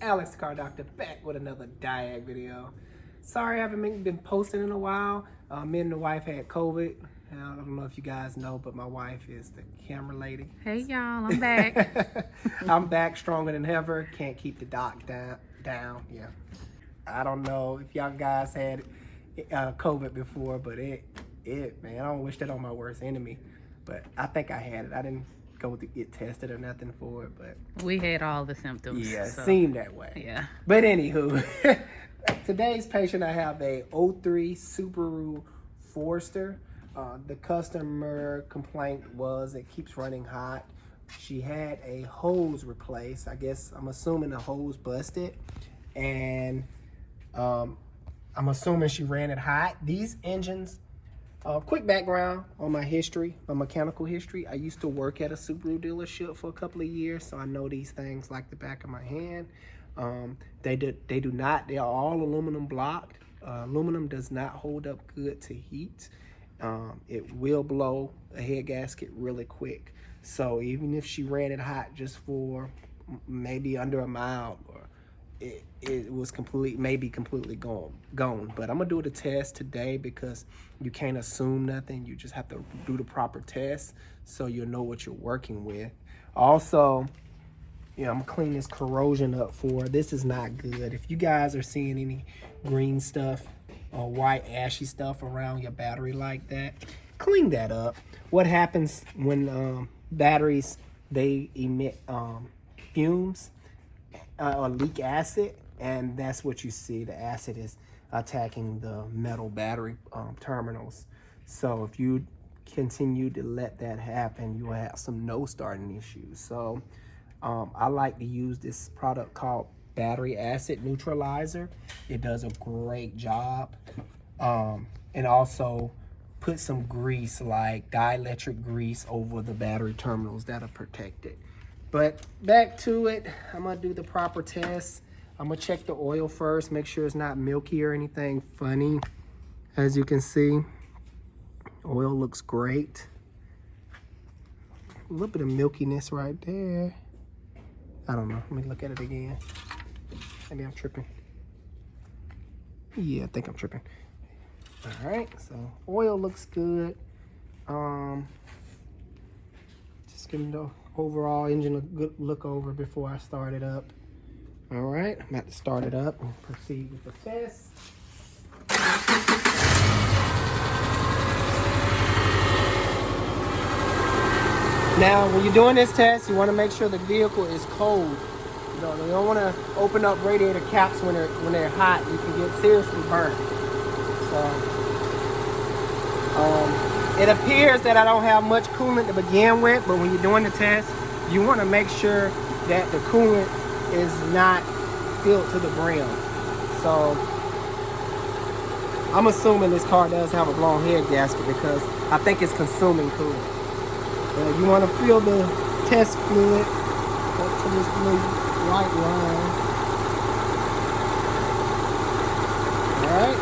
Alex the Car Doctor back with another Diag video. Sorry I haven't been posting in a while. Me and the wife had COVID. I don't know if you guys know, but my wife is the camera lady. Hey y'all, I'm back. I'm back stronger than ever. Can't keep the doc down. Yeah. I don't know if y'all guys had COVID before, but man, I don't wish that on my worst enemy. But I think I had it. I didn't go to get tested or nothing for it, but We had all the symptoms. yeah, it so, seemed that way. Yeah. But anywho, today's patient, I have a '03 Subaru Forester. The customer complaint was it keeps running hot. She had a hose replaced. I guess I'm assuming the hose busted, and I'm assuming she ran it hot. These engines. Quick background on my history, my mechanical history. I used to work at a Subaru dealership for a couple of years, so I know these things like the back of my hand. They are all aluminum blocked. Aluminum does not hold up good to heat. It will blow a head gasket really quick. So even if she ran it hot just for maybe under a mile, or it was completely gone. But I'm gonna do the test today because you can't assume nothing. You just have to do the proper test so you'll know what you're working with. Also, I'm gonna clean this corrosion up for her. This is not good. If you guys are seeing any green stuff or white ashy stuff around your battery like that, clean that up. What happens when batteries, they emit fumes or leak acid, and that's what you see. The acid is attacking the metal battery terminals. So if you continue to let that happen, you will have some no starting issues. So I like to use this product called battery acid neutralizer. It does a great job. And also put some grease, like dielectric grease, over the battery terminals that are protected. But back to it, I'm gonna do the proper test. I'm gonna check the oil first, make sure it's not milky or anything funny. As you can see, oil looks great. A little bit of milkiness right there. I don't know, let me look at it again. Maybe I'm tripping. Yeah, I think I'm tripping. All right, so oil looks good. Just giving the overall engine a good look over before I start it up. All right, I'm about to start it up and proceed with the test. Now, when you're doing this test, you want to make sure the vehicle is cold. You don't want to open up radiator caps when they're hot. You can get seriously burnt. So, it appears that I don't have much coolant to begin with, but when you're doing the test, you want to make sure that the coolant is not filled to the brim. So I'm assuming this car does have a blown head gasket because I think it's consuming coolant. You want to fill the test fluid up to this little white line. Alright.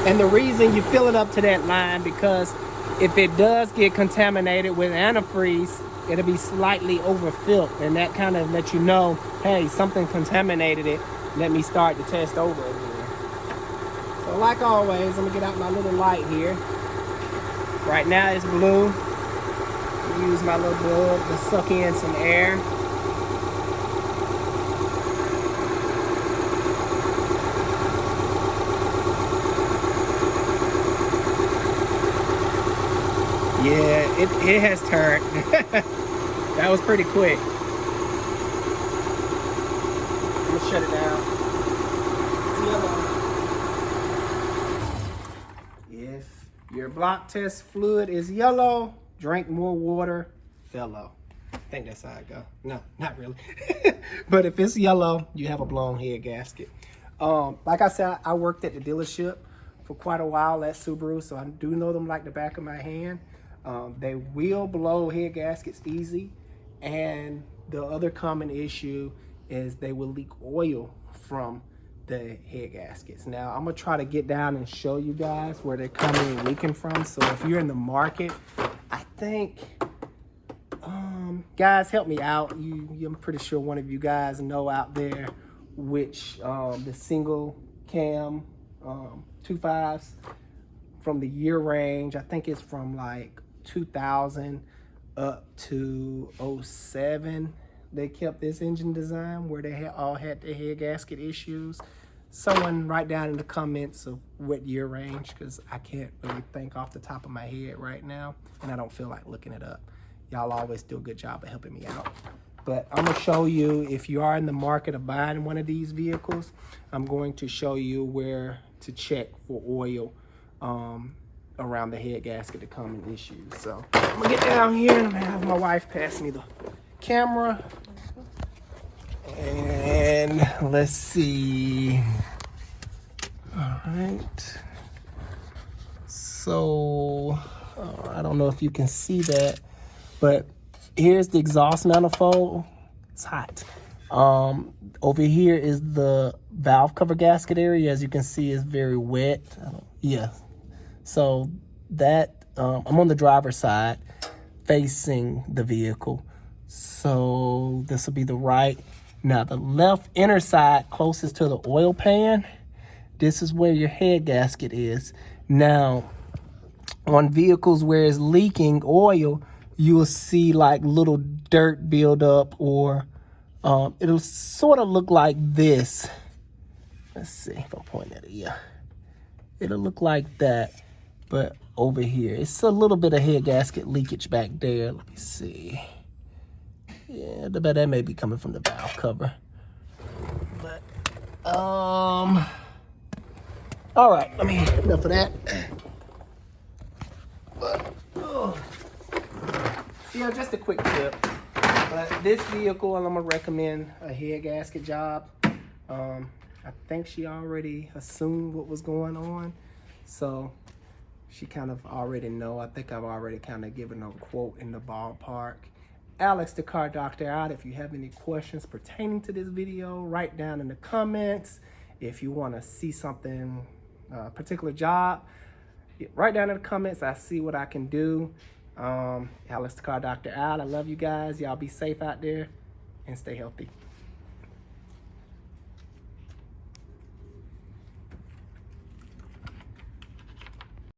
And the reason you fill it up to that line, because if it does get contaminated with antifreeze, it'll be slightly overfilled, and that kind of lets you know, hey, something contaminated it. Let me start the test over again. So like always, I'm gonna get out my little light here. Right now it's blue. Use my little bulb to suck in some air. Yeah, it has turned. That was pretty quick. I'm gonna shut it down. It's yellow. If your block test fluid is yellow, drink more water, fellow. I think that's how it go. No, not really. But if it's yellow, you have a blown head gasket. Like I said, I worked at the dealership for quite a while at Subaru, so I do know them like the back of my hand. They will blow head gaskets easy, and the other common issue is they will leak oil from the head gaskets. Now I'm gonna try to get down and show you guys where they're coming and leaking from. So if you're in the market, I think guys, help me out. I'm pretty sure one of you guys know out there which the single cam 2.5s from the year range, I think it's from like 2000 up to 07. They kept this engine design where they all had the head gasket issues. Someone write down in the comments of what year range, because I can't really think off the top of my head right now, and I don't feel like looking it up. Y'all always do a good job of helping me out. But I'm gonna show you, if you are in the market of buying one of these vehicles, I'm going to show you where to check for oil around the head gasket to common issues. So I'm gonna get down here and I'm gonna have my wife pass me the camera. And let's see. All right. So I don't know if you can see that, but here's the exhaust manifold. It's hot. Over here is the valve cover gasket area. As you can see, it's very wet. Yeah. So that I'm on the driver's side facing the vehicle. So this will be the right. Now the left inner side closest to the oil pan, this is where your head gasket is. Now on vehicles where it's leaking oil, you will see like little dirt buildup, or it'll sort of look like this. Let's see if I point at it. Yeah, it'll look like that, but over here it's a little bit of head gasket leakage back there. Let me see. Yeah, that may be coming from the valve cover. But all right, enough of that. But yeah, just a quick tip. But this vehicle, I'm gonna recommend a head gasket job. I think she already assumed what was going on, so she kind of already know. I think I've already kind of given her a quote in the ballpark. Alex, the car doctor, out. If you have any questions pertaining to this video, write down in the comments. If you want to see something, particular job, write down in the comments. I see what I can do. Alex, the car doctor, out. I love you guys. Y'all be safe out there and stay healthy.